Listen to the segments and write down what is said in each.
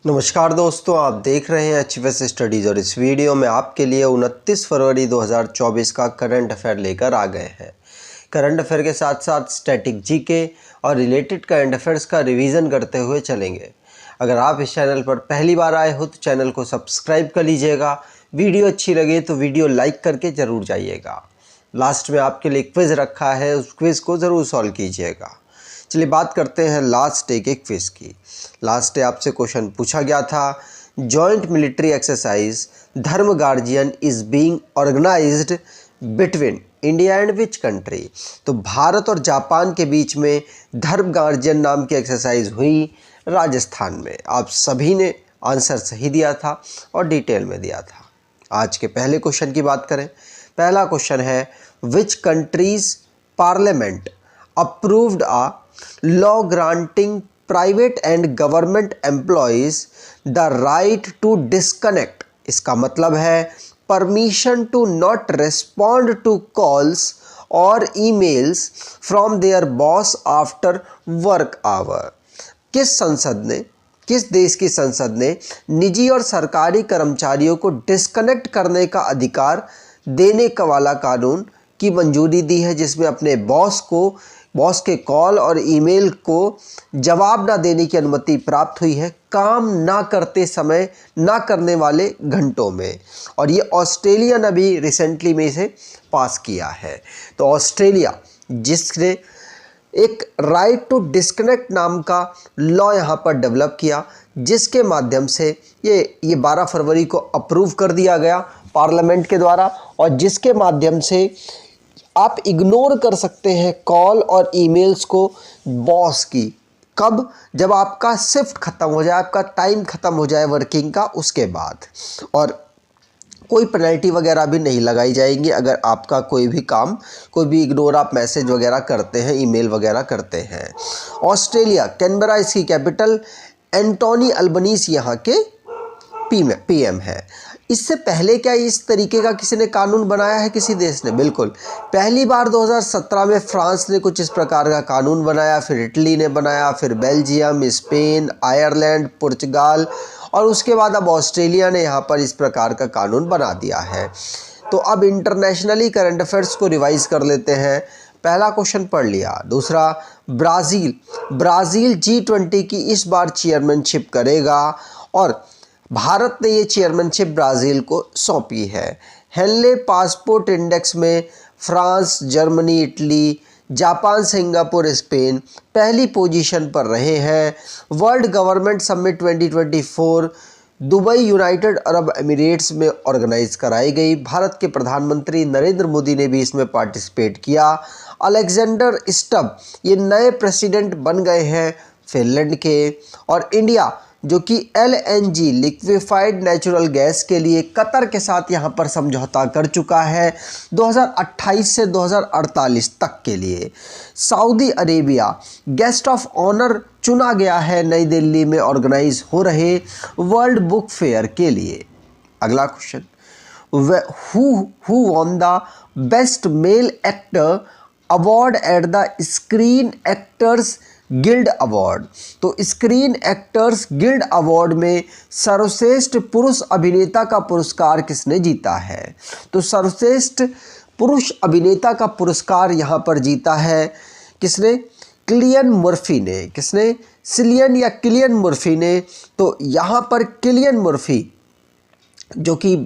नमस्कार दोस्तों, आप देख रहे हैं एचवीएस स्टडीज़ और इस वीडियो में आपके लिए 29 फरवरी 2024 का करंट अफेयर लेकर आ गए हैं। करंट अफेयर के साथ साथ स्टैटिक जीके और रिलेटेड करंट अफेयर्स का रिवीजन करते हुए चलेंगे। अगर आप इस चैनल पर पहली बार आए हो तो चैनल को सब्सक्राइब कर लीजिएगा। वीडियो अच्छी लगे तो वीडियो लाइक करके ज़रूर जाइएगा। लास्ट में आपके लिए क्विज़ रखा है, उस क्विज़ को ज़रूर सॉल्व कीजिएगा। चलिए बात करते हैं लास्ट डे के क्विज़ की। लास्ट डे आपसे क्वेश्चन पूछा गया था, joint military exercise Dharma guardian is being organized between India and which country. तो भारत और जापान के बीच में धर्म गार्जियन नाम की एक्सरसाइज हुई राजस्थान में। आप सभी ने आंसर सही दिया था और डिटेल में दिया था। आज के पहले क्वेश्चन की बात करें। पहला क्वेश्चन है, which countries parliament approved a law granting private and government employees the right to disconnect। इसका मतलब है permission to not respond to calls or emails from their boss after work hour। किस देश की संसद ने निजी और सरकारी कर्मचारियों को डिस्कनेक्ट करने का अधिकार देने का वाला कानून की मंजूरी दी है, जिसमें अपने बॉस के कॉल और ईमेल को जवाब ना देने की अनुमति प्राप्त हुई है काम ना करते समय, ना करने वाले घंटों में। और ये ऑस्ट्रेलिया ने भी रिसेंटली में इसे पास किया है। तो ऑस्ट्रेलिया जिसने एक राइट टू डिस्कनेक्ट नाम का लॉ यहाँ पर डेवलप किया, जिसके माध्यम से ये 12 फरवरी को अप्रूव कर दिया गया पार्लियामेंट के द्वारा, और जिसके माध्यम से आप इग्नोर कर सकते हैं कॉल और ईमेल्स को बॉस की। कब? जब आपका शिफ्ट ख़त्म हो जाए, आपका टाइम ख़त्म हो जाए वर्किंग का, उसके बाद। और कोई पेनल्टी वगैरह भी नहीं लगाई जाएगी अगर आपका कोई भी इग्नोर आप मैसेज वगैरह करते हैं, ईमेल वगैरह करते हैं। ऑस्ट्रेलिया, कैनबरा इसकी कैपिटल, एंटोनी अल्बनीज़ यहाँ के पीएम है। इससे पहले क्या इस तरीके का किसी ने कानून बनाया है किसी देश ने? बिल्कुल, पहली बार 2017 में फ्रांस ने कुछ इस प्रकार का कानून बनाया, फिर इटली ने बनाया, फिर बेल्जियम, स्पेन, आयरलैंड, पुर्तगाल, और उसके बाद अब ऑस्ट्रेलिया ने यहाँ पर इस प्रकार का कानून बना दिया है। तो अब इंटरनेशनली करंट अफेयर्स को रिवाइज कर लेते हैं। पहला क्वेश्चन पढ़ लिया। दूसरा, ब्राज़ील G20 की इस बार चेयरमैनशिप करेगा और भारत ने ये चेयरमैनशिप ब्राज़ील को सौंपी है। हेनले पासपोर्ट इंडेक्स में France, Germany, Italy, Japan, Singapore, Spain पहली पोजीशन पर रहे हैं। World government summit 2024 Dubai, United Arab Emirates में ऑर्गेनाइज कराई गई। भारत के प्रधानमंत्री नरेंद्र मोदी ने भी इसमें पार्टिसिपेट किया। अलेक्जेंडर स्टब ये नए प्रेसिडेंट बन गए हैं फिनलैंड के। और इंडिया जो कि LNG लिक्विफाइड नेचुरल गैस के लिए कतर के साथ यहाँ पर समझौता कर चुका है 2028 से 2048 तक के लिए। Saudi Arabia guest of honour चुना गया है नई दिल्ली में ऑर्गेनाइज हो रहे वर्ल्ड बुक फेयर के लिए। अगला question, who won the best male actor award at the screen actors guild award. तो स्क्रीन एक्टर्स गिल्ड अवार्ड में सर्वश्रेष्ठ पुरुष अभिनेता का पुरस्कार किसने जीता है? तो सर्वश्रेष्ठ पुरुष अभिनेता का पुरस्कार यहाँ पर जीता है किसने? किलियन मर्फी ने। किसने? सिलियन या किलियन मर्फी ने। तो यहाँ पर किलियन मर्फी जो कि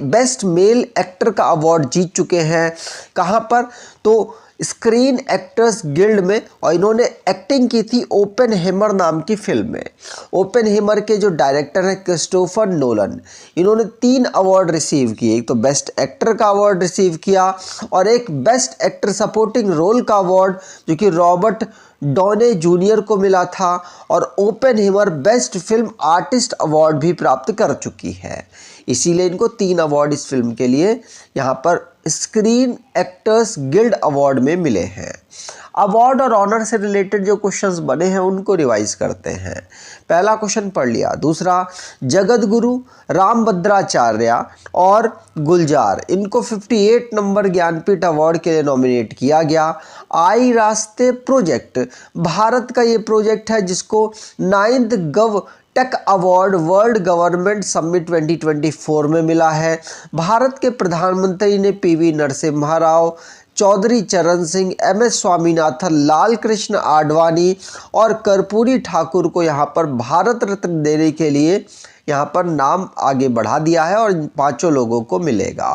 बेस्ट मेल एक्टर का अवार्ड जीत चुके हैं। कहाँ पर? तो स्क्रीन एक्टर्स गिल्ड में, और इन्होंने एक्टिंग की थी ओपेनहेमर नाम की फिल्म में। ओपेनहेमर के जो डायरेक्टर हैं क्रिस्टोफर नोलन, इन्होंने 3 अवार्ड रिसीव किए। एक तो बेस्ट एक्टर का अवार्ड रिसीव किया और एक बेस्ट एक्टर सपोर्टिंग रोल का अवार्ड जो कि रॉबर्ट डॉने जूनियर को मिला था, और ओपेनहेमर बेस्ट फिल्म आर्टिस्ट अवार्ड भी प्राप्त कर चुकी है। इसीलिए इनको 3 अवार्ड इस फिल्म के लिए यहाँ पर स्क्रीन एक्टर्स गिल्ड अवार्ड में मिले हैं। अवार्ड और ऑनर से रिलेटेड जो क्वेश्चंस बने हैं उनको रिवाइज करते हैं। पहला क्वेश्चन पढ़ लिया। दूसरा, जगत गुरु रामभद्राचार्य और गुलजार, इनको 58 नंबर ज्ञानपीठ अवार्ड के लिए नॉमिनेट किया गया। आई रास्ते प्रोजेक्ट, भारत का ये प्रोजेक्ट है जिसको 9th gov tech award world government summit 2024 में मिला है। भारत के प्रधानमंत्री ने पीवी नरसिम्हा राव, चौधरी चरण सिंह, एमएस स्वामीनाथन, लाल कृष्ण आडवाणी और कर्पूरी ठाकुर को यहाँ पर भारत रत्न देने के लिए यहाँ पर नाम आगे बढ़ा दिया है और 5 लोगों को मिलेगा।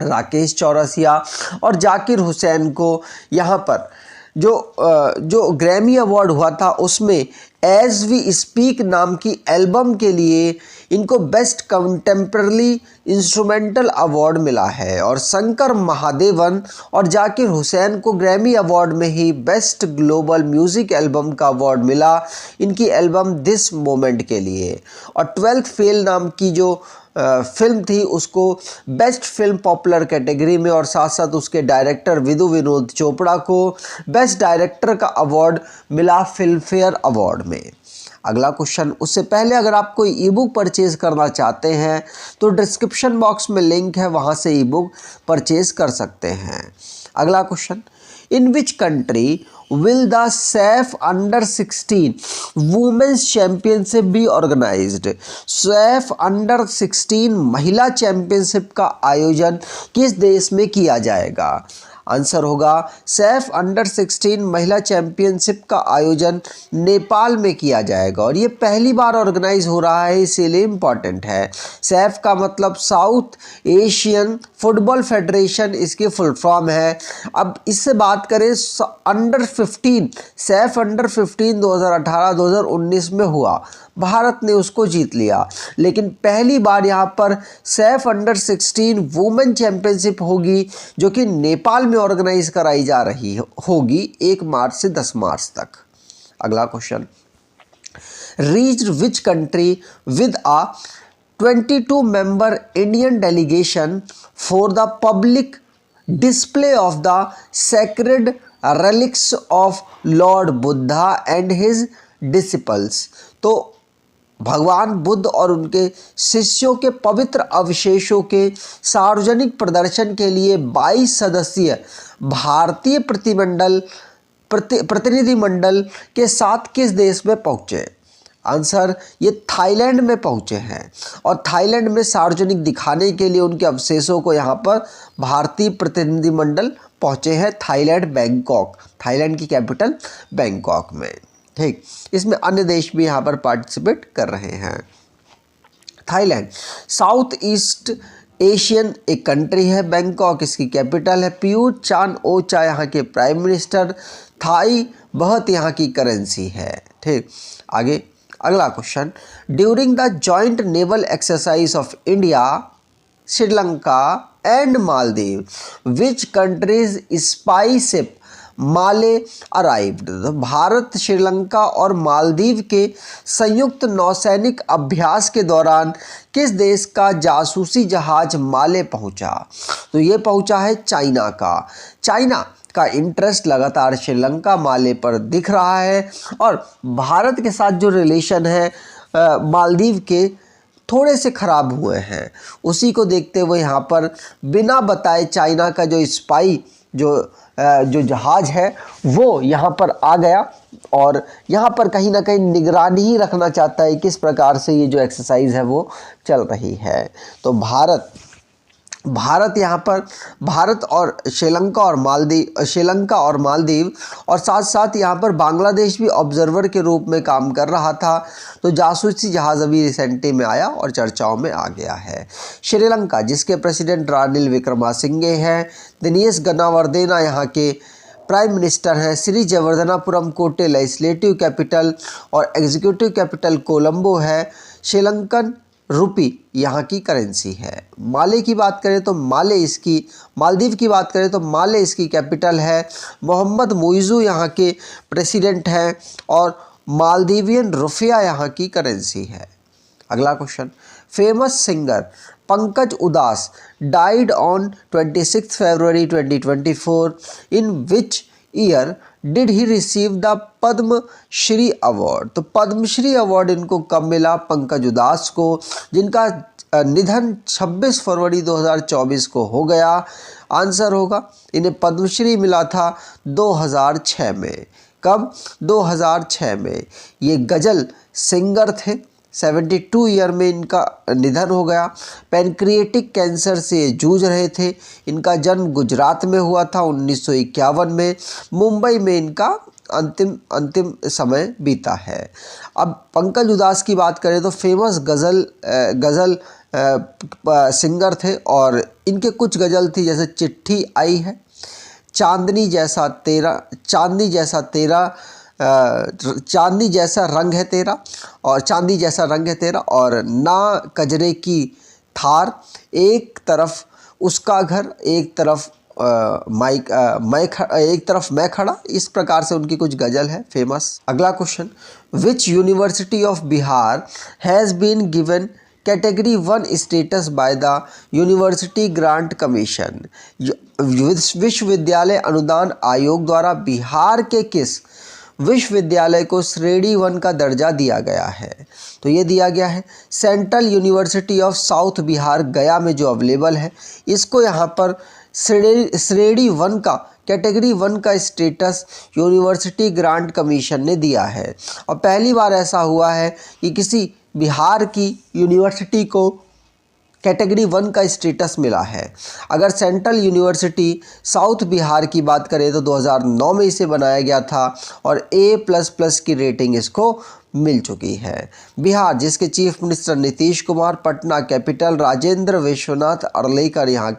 राकेश चौरसिया और जाकिर हुसैन को यहाँ पर जो ग्रैमी अवार्ड हुआ था उसमें एज वी स्पीक नाम की एल्बम के लिए इनको बेस्ट कंटेम्पररी इंस्ट्रूमेंटल अवार्ड मिला है। और शंकर महादेवन और जाकिर हुसैन को ग्रैमी अवार्ड में ही बेस्ट ग्लोबल म्यूजिक एल्बम का अवार्ड मिला इनकी एल्बम दिस मोमेंट के लिए। और 12th फेल नाम की जो फिल्म थी उसको बेस्ट फिल्म पॉपुलर कैटेगरी में और साथ साथ उसके डायरेक्टर विदु विनोद चोपड़ा को बेस्ट डायरेक्टर का अवार्ड मिला फिल्म फेयर अवार्ड में। अगला क्वेश्चन, उससे पहले अगर आप कोई ई बुक परचेज करना चाहते हैं तो डिस्क्रिप्शन बॉक्स में लिंक है, वहाँ से ई बुक परचेज कर सकते हैं। अगला question, in which country will the SAF Under 16 Women's Championship be organized? SAF Under 16 महिला चैंपियनशिप का आयोजन किस देश में किया जाएगा? आंसर होगा सैफ अंडर 16 महिला चैंपियनशिप का आयोजन नेपाल में किया जाएगा और ये पहली बार ऑर्गेनाइज हो रहा है, इसीलिए इम्पॉर्टेंट है। सैफ का मतलब साउथ एशियन फुटबॉल फेडरेशन इसकी फुल फॉर्म है। अब इससे बात करें अंडर 15, सैफ अंडर 15 2018-2019 में हुआ, भारत ने उसको जीत लिया, लेकिन पहली बार यहाँ पर सैफ अंडर 16 वुमेन चैंपियनशिप होगी जो कि नेपाल में ऑर्गेनाइज कराई जा रही होगी 1 मार्च से 10 मार्च तक। अगला question, reached which country with a 22 member Indian delegation for the public display of the sacred relics of Lord Buddha and his disciples. तो भगवान बुद्ध और उनके शिष्यों के पवित्र अवशेषों के सार्वजनिक प्रदर्शन के लिए 22 सदस्यीय भारतीय प्रतिनिधिमंडल के साथ किस देश में पहुँचे? आंसर, ये थाईलैंड में पहुँचे हैं और थाईलैंड में सार्वजनिक दिखाने के लिए उनके अवशेषों को यहाँ पर भारतीय प्रतिनिधिमंडल पहुँचे हैं थाईलैंड, बैंकॉक, थाईलैंड की कैपिटल बैंकॉक में। ठीक, इसमें अन्य देश भी यहाँ पर पार्टिसिपेट कर रहे हैं। थाईलैंड साउथ ईस्ट एशियन एक कंट्री है, बैंकॉक इसकी कैपिटल है, पियूष चान ओचा यहाँ के प्राइम मिनिस्टर, थाई बहुत यहाँ की करेंसी है। ठीक, आगे अगला question, during the joint naval exercise of India, Sri Lanka and Maldives which countries spy ship Male arrived? Bharat, Sri Lanka और मालदीव के संयुक्त नौसैनिक अभ्यास के दौरान किस देश का जासूसी जहाज माले पहुंचा? तो ये पहुंचा है चाइना का। चाइना का इंटरेस्ट लगातार श्रीलंका माले पर दिख रहा है और भारत के साथ जो रिलेशन है मालदीव के थोड़े से खराब हुए हैं, उसी को देखते हुए यहाँ पर बिना बताए चाइना का जो स्पाई जो जहाज़ है वो यहाँ पर आ गया और यहाँ पर कहीं ना कहीं निगरानी ही रखना चाहता है किस प्रकार से ये जो एक्सरसाइज है वो चल रही है। तो भारत यहाँ पर भारत और श्रीलंका और मालदीव और साथ साथ यहाँ पर बांग्लादेश भी ऑब्जर्वर के रूप में काम कर रहा था। तो जासूसी जहाज़ अभी रिसेंटली में आया और चर्चाओं में आ गया है। श्रीलंका जिसके प्रेसिडेंट रानिल विक्रमासिंघे हैं, दिनेश गनावर्देना यहाँ के प्राइम मिनिस्टर हैं, श्री जयवर्धनापुरम कोटे लेजिस्लेटिव कैपिटल और एग्जीक्यूटिव कैपिटल कोलंबो है, श्रीलंकन रुपी यहाँ की करेंसी है। मालदीव की बात करें तो माले इसकी कैपिटल है, मोहम्मद मुइज़ू यहाँ के प्रेसिडेंट हैं और मालदीवियन रुपया यहाँ की करेंसी है। अगला question, famous singer Pankaj Udas died on 26 February 2024. In which year did he receive the Padma Shri award? तो पद्म श्री अवार्ड इनको कब मिला? पंकज उदास को, जिनका निधन 26 फरवरी 2024 को हो गया। आंसर होगा इन्हें पद्मश्री मिला था 2006 में। कब? 2006 में। ये गज़ल सिंगर थे। 72 ईयर में इनका निधन हो गया। पैनक्रिएटिक कैंसर से जूझ रहे थे। इनका जन्म गुजरात में हुआ था 1951 में। मुंबई में इनका अंतिम समय बीता है। अब पंकज उदास की बात करें तो फेमस गज़ल सिंगर थे और इनके कुछ गज़ल थी, जैसे चिट्ठी आई है, चांदनी जैसा रंग है तेरा और ना कजरे की थार, एक तरफ उसका घर एक तरफ मैं खड़ा। इस प्रकार से उनकी कुछ गज़ल है फेमस। अगला question, which university of Bihar has been given category 1 status by the University Grant Commission? विश्वविद्यालय अनुदान आयोग द्वारा बिहार के किस विश्वविद्यालय को श्रेणी 1 का दर्जा दिया गया है? तो ये दिया गया है central university of south Bihar गया में जो अवेलेबल है, इसको यहाँ पर श्रेणी 1 का कैटेगरी 1 का स्टेटस यूनिवर्सिटी ग्रांट कमीशन ने दिया है। और पहली बार ऐसा हुआ है कि किसी बिहार की यूनिवर्सिटी को कैटेगरी 1 का स्टेटस मिला है। अगर सेंट्रल यूनिवर्सिटी साउथ बिहार की बात करें तो 2009 में इसे बनाया गया था और A++ की रेटिंग इसको मिल चुकी है। बिहार, जिसके chief minister Nitish Kumar, Patna capital Rajendra Vishwanath Arlekar यहाँ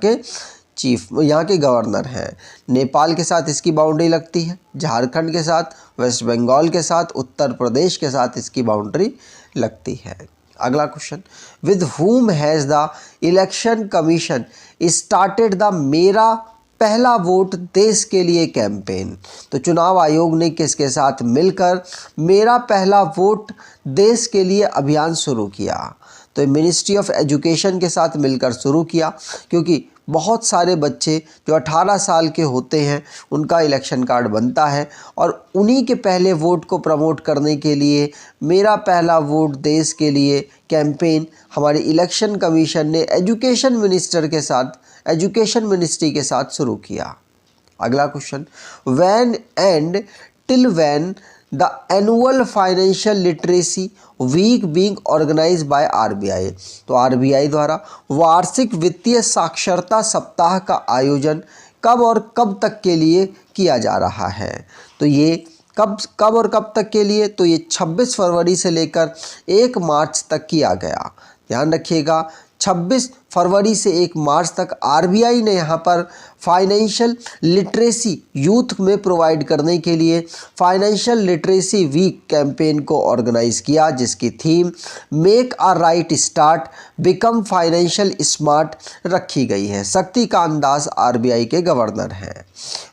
के गवर्नर हैं। नेपाल के साथ इसकी बाउंड्री लगती है, झारखंड के साथ, वेस्ट बंगाल के साथ, उत्तर प्रदेश के साथ इसकी बाउंड्री लगती है। अगला question, with whom has the election commission started the मेरा पहला वोट देश के लिए कैंपेन? तो चुनाव आयोग ने किसके साथ मिलकर मेरा पहला वोट देश के लिए अभियान शुरू किया? तो मिनिस्ट्री ऑफ एजुकेशन के साथ मिलकर शुरू किया, क्योंकि बहुत सारे बच्चे जो 18 साल के होते हैं उनका इलेक्शन कार्ड बनता है और उन्हीं के पहले वोट को प्रमोट करने के लिए मेरा पहला वोट देश के लिए कैंपेन हमारे इलेक्शन कमीशन ने एजुकेशन मिनिस्ट्री के साथ शुरू किया। अगला question, when and till when the annual financial literacy week being organized by RBI? तो आरबीआई द्वारा वार्षिक वित्तीय साक्षरता सप्ताह का आयोजन कब और कब तक के लिए किया जा रहा है? तो ये कब और कब तक के लिए? तो ये 26 फरवरी से लेकर 1 मार्च तक किया गया। ध्यान रखिएगा, 26 फरवरी से 1 मार्च तक आरबीआई ने यहाँ पर फाइनेंशियल लिटरेसी यूथ में प्रोवाइड करने के लिए फाइनेंशियल लिटरेसी वीक कैंपेन को ऑर्गेनाइज किया, जिसकी theme make a right start become financial smart रखी गई है। शक्तिकांत दास आरबीआई के गवर्नर हैं।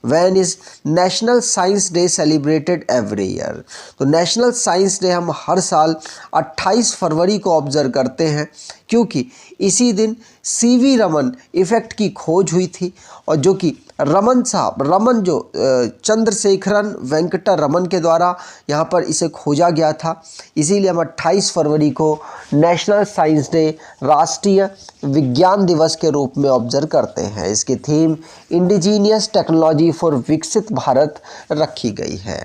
When is national science day celebrated every year? तो नेशनल साइंस डे हम हर साल 28 फरवरी को ऑब्जर्व करते हैं, क्योंकि इसी दिन सीवी रमन इफ़ेक्ट की खोज हुई थी और जो कि रमन जो चंद्रशेखरन वेंकटा रमन के द्वारा यहाँ पर इसे खोजा गया था। इसीलिए हम 28 फरवरी को नेशनल साइंस डे, राष्ट्रीय विज्ञान दिवस के रूप में ऑब्जर्व करते हैं। इसकी थीम इंडिजीनियस टेक्नोलॉजी फॉर विकसित भारत रखी गई है।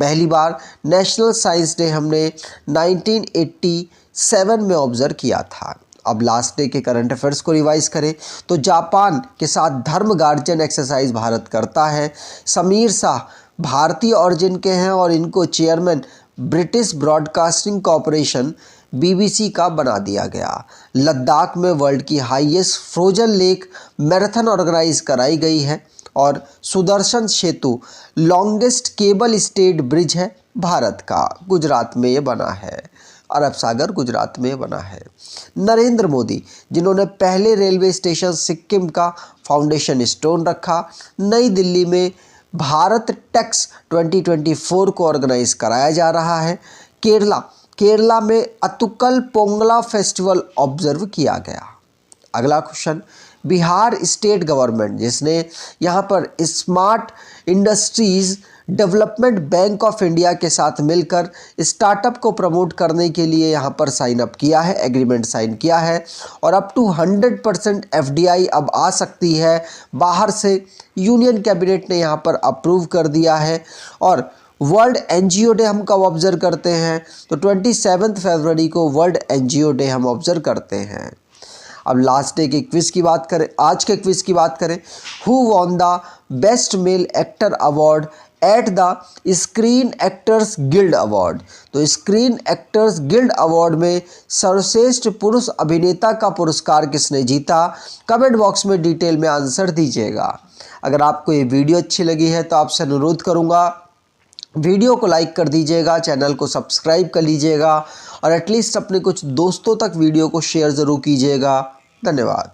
पहली बार नेशनल साइंस डे हमने 1987 में ऑब्जर्व किया था। अब लास्ट डे के करंट अफेयर्स को रिवाइज करें तो जापान के साथ धर्म गार्जियन एक्सरसाइज भारत करता है। समीर शाह भारतीय ऑरिजिन के हैं और इनको chairman British Broadcasting Corporation BBC का बना दिया गया। लद्दाख में वर्ल्ड की highest frozen lake marathon organize कराई गई है और Sudarshan Setu longest cable stayed bridge है भारत का, गुजरात में ये बना है। अरब सागर गुजरात में बना है। नरेंद्र मोदी, जिन्होंने पहले रेलवे स्टेशन सिक्किम का फाउंडेशन स्टोन रखा। नई दिल्ली में भारत टेक्स 2024 को ऑर्गेनाइज कराया जा रहा है। केरला केरला में अतुकल पोंगला फेस्टिवल ऑब्जर्व किया गया। अगला क्वेश्चन, बिहार स्टेट गवर्नमेंट जिसने यहाँ पर smart industries development bank of India के साथ मिलकर स्टार्टअप को प्रमोट करने के लिए यहाँ पर साइन अप किया है, एग्रीमेंट साइन किया है और अप टू 100% FDI अब आ सकती है बाहर से। यूनियन कैबिनेट ने यहाँ पर अप्रूव कर दिया है। और वर्ल्ड NGO डे हम कब ऑब्जर्व करते हैं, तो 27 फरवरी को वर्ल्ड NGO डे हम ऑब्जर्व करते हैं। अब लास्ट डे के क्विज की बात करें, आज के क्विज की बात करें, who won the best male actor award at the screen actors guild award. तो स्क्रीन एक्टर्स गिल्ड अवार्ड में सर्वश्रेष्ठ पुरुष अभिनेता का पुरस्कार किसने जीता, कमेंट बॉक्स में डिटेल में आंसर दीजिएगा। अगर आपको ये वीडियो अच्छी लगी है तो आपसे अनुरोध करूँगा वीडियो को लाइक कर दीजिएगा, चैनल को सब्सक्राइब कर लीजिएगा और एटलीस्ट अपने कुछ दोस्तों तक वीडियो को शेयर ज़रूर कीजिएगा। धन्यवाद।